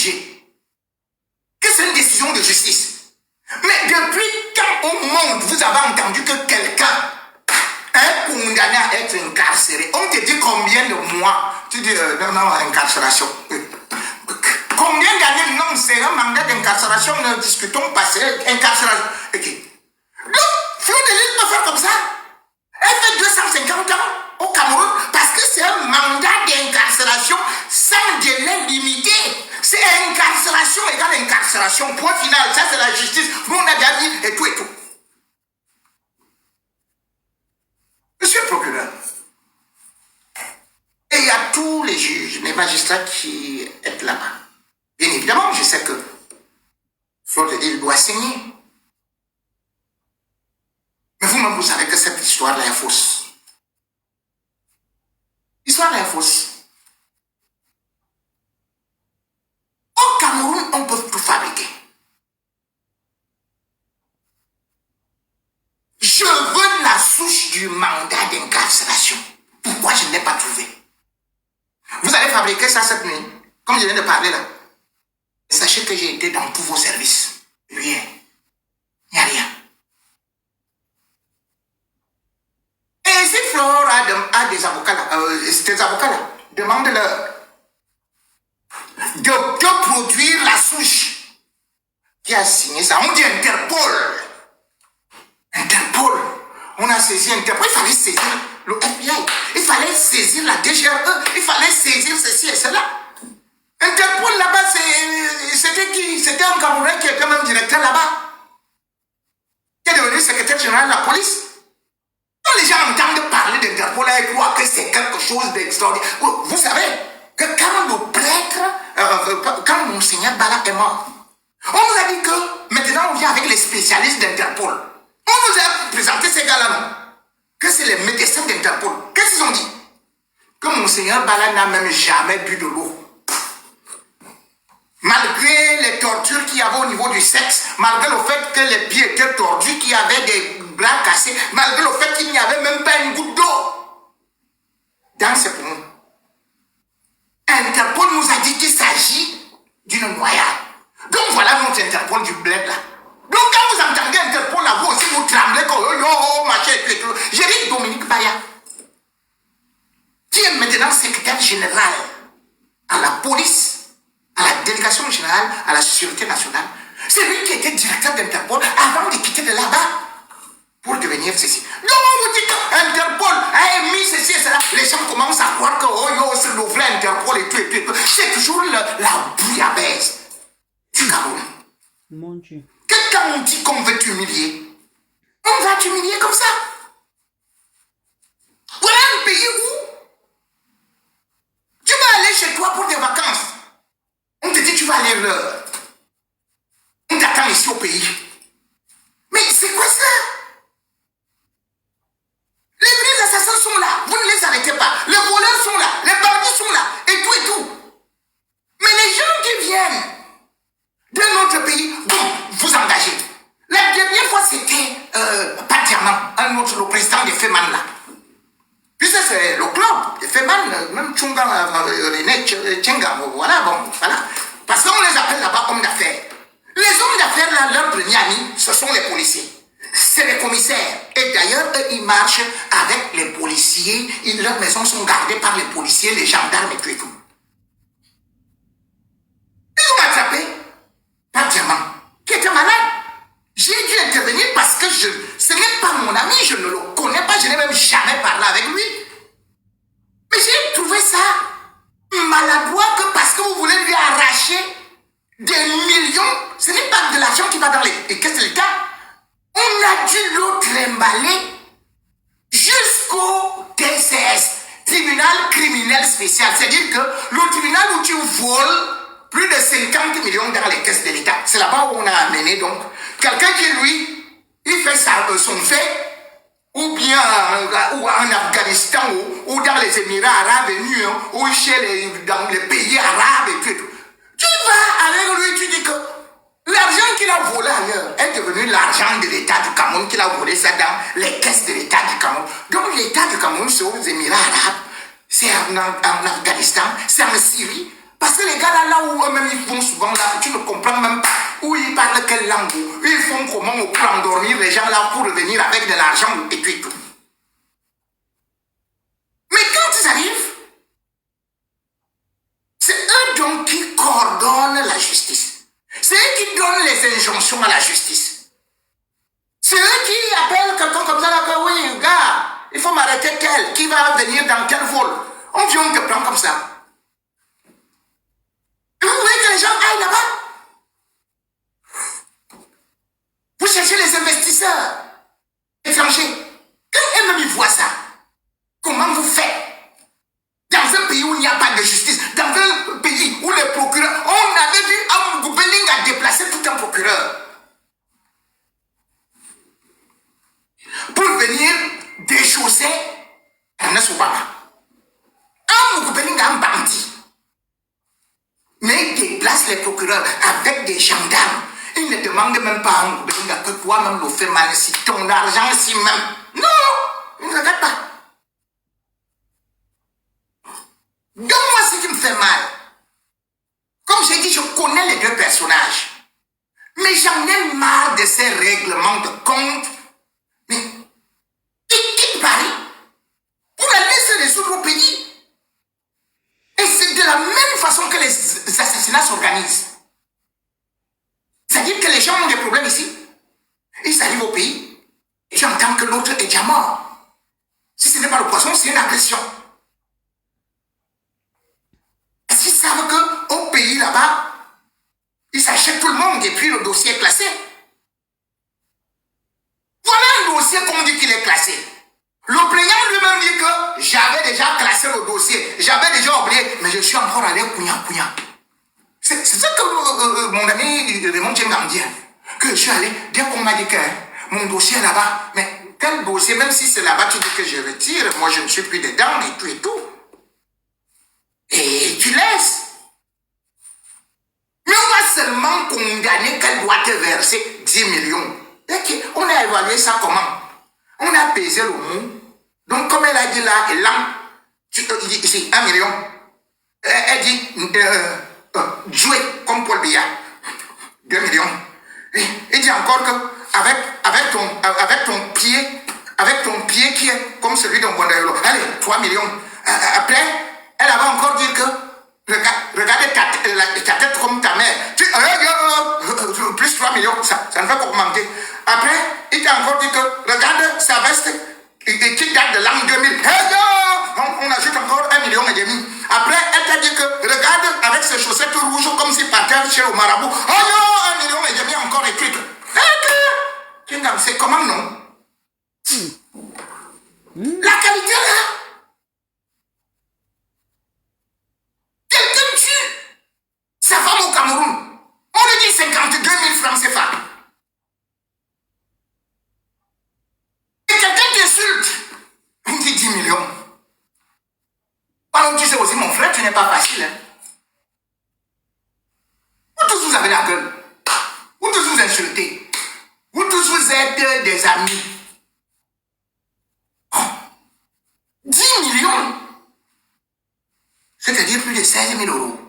jugé, que c'est une décision de justice. Mais depuis quand au monde vous avez entendu que quelqu'un est condamné à être incarcéré? On te dit combien de mois? Tu dis non, incarcération. Combien d'années? Non, c'est un mandat d'incarcération, ne discutons pas, c'est incarcération. Okay. Donc, Fleur de Lys peut faire comme ça. Elle fait 250 ans au Cameroun parce que c'est un mandat d'incarcération sans délai limité. C'est incarcération égale incarcération. Point final. Ça, c'est la justice. Nous, on a déjà dit et tout et tout. Monsieur le procureur, et il y a tous les juges, les magistrats qui sont là-bas. Bien évidemment, je sais que Fleur de Lys doit signer. Mais vous-même, vous savez que cette histoire-là est fausse. L'histoire est fausse. Au Cameroun, on peut tout fabriquer. Je veux la souche du mandat d'incarcération. Pourquoi je ne l'ai pas trouvé? Vous allez fabriquer ça cette nuit, comme je viens de parler là. Sachez que j'ai été dans tous vos services. Rien. Il n'y a rien. Et si Flore a des avocats là, ces avocats là, demande-leur de produire la souche qui a signé ça. On dit Interpol. Interpol. On a saisi Interpol. Il fallait saisir le FBI. Il fallait saisir la DGRE. Il fallait saisir ceci et cela. Interpol là-bas, c'était qui? C'était un Camerounais qui était même directeur là-bas. Qui est devenu secrétaire général de la police. Quand les gens entendent parler d'Interpol, ils croient que c'est quelque chose d'extraordinaire. Vous savez que quand le prêtre, quand Monseigneur Bala est mort, on nous a dit que maintenant on vient avec les spécialistes d'Interpol. On nous a présenté ces gars-là, non? Que c'est les médecins d'Interpol. Qu'est-ce qu'ils ont dit? Que Monseigneur Bala n'a même jamais bu de l'eau. Malgré les tortures qu'il y avait au niveau du sexe, malgré le fait que les pieds étaient tordus, qu'il y avait des bras cassés, malgré le fait qu'il n'y avait même pas une goutte d'eau dans ses poumons. Interpol nous a dit qu'il s'agit d'une noyade. Donc voilà notre Interpol du bled là. Donc quand vous entendez Interpol là, vous aussi vous tremblez comme oh, machin et tout. J'ai dit Dominique Baya, qui est maintenant secrétaire général à la police, à la délégation générale à la sécurité nationale. C'est lui qui était directeur d'Interpol avant de quitter de là-bas pour devenir ceci. Donc on vous dit qu'Interpol a émis ceci et cela. Les gens commencent à croire que oh, c'est le vrai Interpol et tout et tout. C'est toujours la bouillabaisse du Cameroun. Mon Dieu. Que quand on dit qu'on veut t'humilier, on va t'humilier comme ça. Voilà un pays où tu vas aller chez toi pour des vacances. On te dit tu vas aller là. On t'attend ici au pays. Mais c'est quoi ça? Les vrais assassins sont là. Vous ne les arrêtez pas. Les voleurs sont là. Les bandits sont là. Et tout et tout. Mais les gens qui viennent de notre pays, bon, vous engagez. La dernière fois, c'était pas Diamant, un autre, le président de FEMAN là. Puis ça, c'est le club de FEMAN, même Tchunga, René Tchenga, voilà, bon, voilà. Parce qu'on les appelle là-bas hommes d'affaires. Les hommes d'affaires, là, leur premier ami, ce sont les policiers. C'est les commissaires. Et d'ailleurs, eux, ils marchent avec les policiers. Leurs maisons sont gardées par les policiers, les gendarmes et tout et tout. Ils ont attrapé par Diamant, qui était malade. J'ai dû intervenir parce que ce n'est pas mon ami, je ne le connais pas, je n'ai même jamais parlé avec lui. Mais j'ai trouvé ça maladroit que parce que vous voulez lui arracher des millions, ce n'est pas de l'argent qui va dans les caisses de l'État. On a dû le trimballer jusqu'au TCS, tribunal criminel spécial. C'est-à-dire que le tribunal où tu voles plus de 50 millions dans les caisses de l'État. C'est là-bas où on a amené donc quelqu'un qui, lui, il fait son fait, ou bien ou en Afghanistan, ou dans les Émirats arabes unis, ou dans les pays arabes et tout et tout. Tu vas avec lui, tu dis que l'argent qu'il a volé ailleurs est devenu l'argent de l'État du Cameroun, qu'il a volé ça dans les caisses de l'État du Cameroun. Donc l'État du Cameroun, c'est aux Émirats arabes, c'est en Afghanistan, c'est en Syrie. Parce que les gars là où eux-mêmes ils vont souvent là, tu ne comprends même pas où ils parlent quelle langue, ils font comment pour endormir les gens là pour revenir avec de l'argent et puis tout. Mais quand ils arrivent, c'est eux donc qui coordonnent la justice. C'est eux qui donnent les injonctions à la justice. C'est eux qui appellent quelqu'un comme ça là que oui, gars, il faut m'arrêter tel, qui va venir dans quel vol. On vient, on te prend comme ça. Et vous voulez que les gens aillent là-bas? Vous cherchez les investisseurs étrangers. Quand eux-mêmes ils voient ça, comment vous faites? Dans un pays où il n'y a pas de justice, dans un pays où les procureurs, on avait vu Amougou Belling a déplacé tout un procureur pour venir déchausser Ernest Obama. Amougou Belling a un bandit. Mais il déplace les procureurs avec des gendarmes. Il ne demande même pas à Amougou Belling que toi-même le fais mal, si ton argent ici même. Non, il ne regarde pas. Donne-moi ce qui me fait mal. Comme j'ai dit, je connais les deux personnages. Mais j'en ai marre de ces règlements de compte. Mais ils quittent Paris pour aller se résoudre au pays. Et c'est de la même façon que les assassinats s'organisent. C'est-à-dire que les gens ont des problèmes ici. Ils arrivent au pays et tu entends que l'autre est déjà mort. Si ce n'est pas le poisson, c'est une agression. Est-ce qu'ils savent qu'au pays là-bas, ils s'achètent tout le monde et puis le dossier est classé? Voilà un dossier qu'on dit qu'il est classé. Le plaignant lui-même dit que j'avais déjà classé le dossier, j'avais déjà oublié, mais je suis encore allé couillant. C'est ça que mon ami Raymond Tchenga me dit, que je suis allé, dès qu'on m'a dit que mon dossier est là-bas, mais quel dossier, même si c'est là-bas, tu dis que je retire, moi je ne suis plus dedans et tout. Et tu laisses. Mais on va seulement condamner qu'elle doit te verser 10 millions. Et on a évalué ça comment? On a pesé le mot. Donc comme elle a dit là, et là, ici, 1 million. Elle dit, jouer comme Paul Biya, 2 millions. Il dit encore que avec ton pied qui est comme celui d'un Bondaïlo, allez, 3 millions. Après, elle avait encore dit que regarde ta tête comme ta mère. Plus 3 millions, ça ne fait qu'augmenter. Après, il t'a encore dit que regarde sa veste qui date de l'an 2000. On ajoute encore 1,5 million. Après, elle t'a dit que regarde avec ses chaussettes rouges comme si partait chez le marabout. 1,5 million encore écrite. C'est comment non? La qualité là. Quelqu'un tue sa femme au Cameroun. On lui dit 52 000 francs CFA. Et quelqu'un t'insulte. On dit 10 millions. Alors tu sais aussi, mon frère, tu n'es pas facile. Hein? Vous tous vous avez la gueule. Vous tous vous insultez. Vous tous vous êtes des amis. Oh. 10 millions. C'est-à-dire plus de 16 000 euros.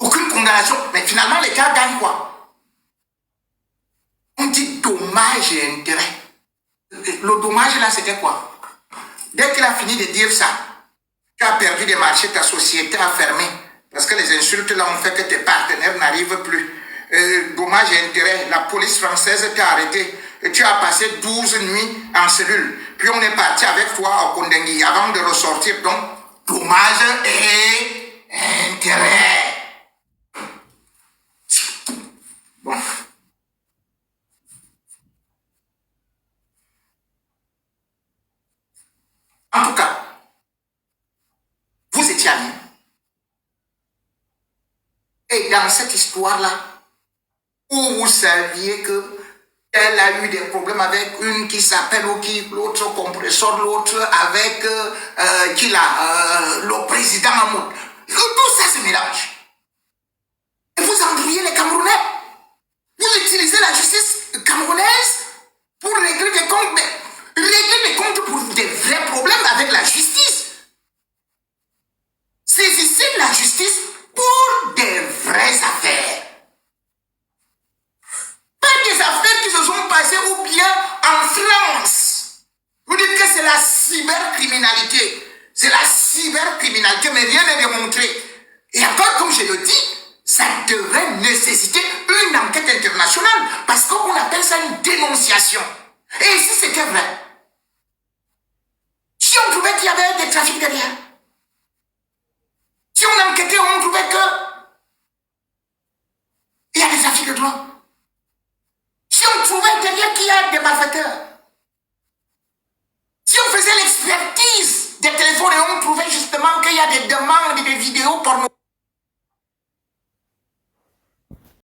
Aucune condamnation. Mais finalement, l'État gagne quoi? On dit dommage et intérêt. Le dommage là, c'était quoi? Dès qu'il a fini de dire ça, tu as perdu des marchés, ta société a fermé. Parce que les insultes là ont fait que tes partenaires n'arrivent plus. Dommage et intérêt, la police française t'a arrêté. Et tu as passé 12 nuits en cellule. Puis on est parti avec toi à Kondengui avant de ressortir. Donc, dommage et intérêt. Bon. En tout cas, vous étiez amis. Et dans cette histoire-là, où vous saviez que elle a eu des problèmes avec une qui s'appelle ou qui, l'autre compresseur, l'autre avec qui là, le président Mahmoud. Tout ça se mélange. Et vous embrouillez les Camerounais. Vous utilisez la justice camerounaise pour régler des comptes, mais régler des comptes pour des vrais problèmes avec la justice. justice pour des vraies affaires. Pas des affaires qui se sont passées ou bien en France. Vous dites que c'est la cybercriminalité. C'est la cybercriminalité, mais rien n'est démontré. Et encore, comme je le dis, ça devrait nécessiter une enquête internationale parce qu'on appelle ça une dénonciation. Et si c'était vrai, si on trouvait qu'il y avait des trafics derrière, si on enquêtait, on trouvait que il y a des trafics de drogue, si on trouvait derrière qu'il y a des malfaiteurs, si on faisait l'expertise des téléphones et on trouvait justement qu'il y a des demandes et des vidéos pornographiques,